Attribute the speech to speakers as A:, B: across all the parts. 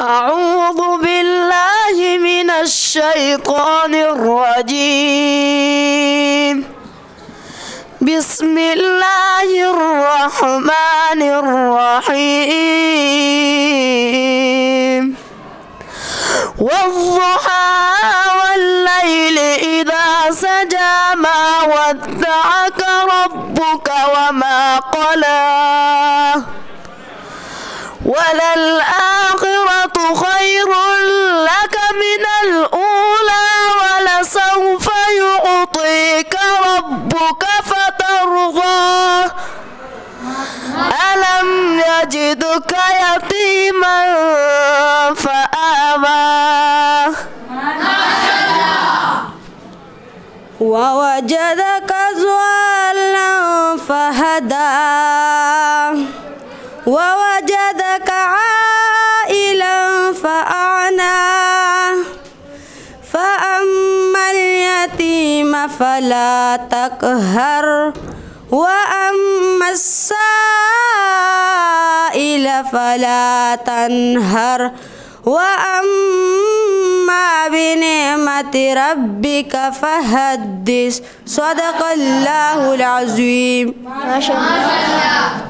A: أعوذ بالله من الشيطان الرجيم. بسم الله الرحمن الرحيم. والضحى والليل إذا سجى ما ودعك ربك وما قلى وللآخرة خير لك من الأولى ولسوف يعطيك ربك فترضى ألم يجدك يتيما فآوى ووجدك ضالا فهدى ووجدك عائلا فأغنى فأما اليتيم فلا تقهر وأما السائل فلا تنهر وأما بنعمة ربك فحدث. صدق الله العظيم. ما شاء الله.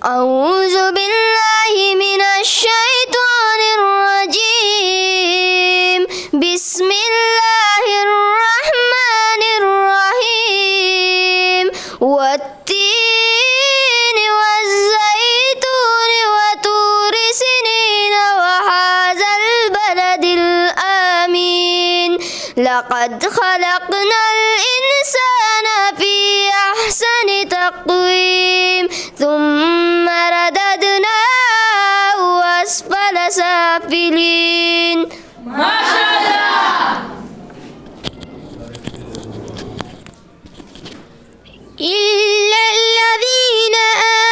B: أعوذ بالله من الشيطان الرجيم. بسم الله الرحمن الرحيم. والتين والزيتون وطور سينين وهذا البلد الآمين. لقد خلقنا الإنسان في أحسن تقويم ثم رددناه أسفل سافلين. ما شاء الله. إلا الذين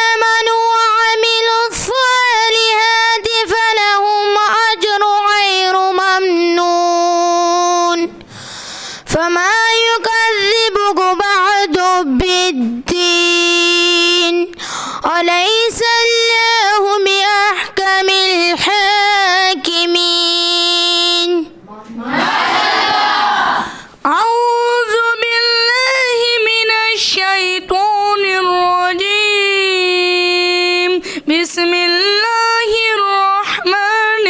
B: آمنوا وعملوا الصالحات فلهم أجر غير ممنون. فما يكذبك بعد بالدين أليس الله بأحكم الحاكمين. أعوذ بالله من الشيطان الرجيم. بسم الله الرحمن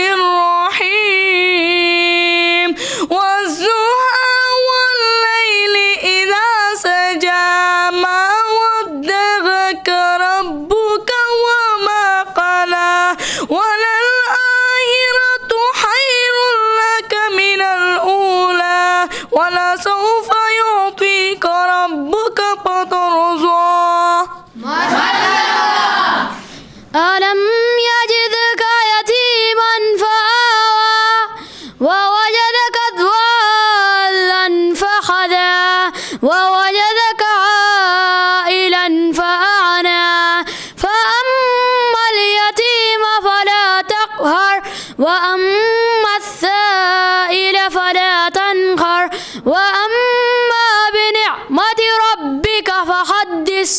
B: الرحيم. والضحى والليل إذا سجى ما ودعك ربك وما قلى وللآخرة خير لك من الأولى ولسوف يعطيك ربك فترضى. ألم يجدك يتيما فآوى ووجدك ضالا فهدى ووجدك عائلا فأغنى فأما اليتيم فلا تقهر وأما السائل فلا تنهر وأما بنعمة ربك فحدث.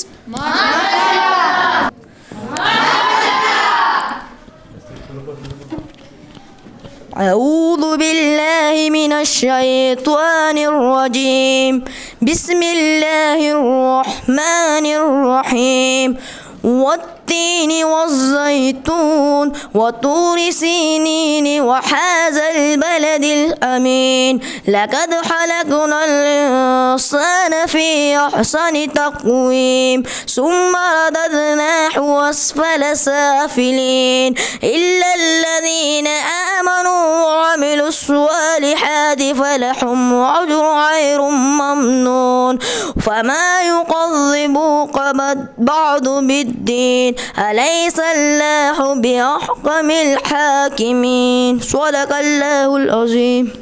B: أعوذ بالله من الشيطان الرجيم. بسم الله الرحمن الرحيم. والتين والزيتون وطور سينين وهذا البلد الأمين. لقد خلقنا الإنسان في أحسن تقويم ثم رددناه أسفل سافلين. إلا الذين آمنوا وعملوا الصالحات فلهم أجر غير ممنون. فما يكذبك بعد بالدين أليس الله بأحكم الحاكمين. صدق الله العظيم.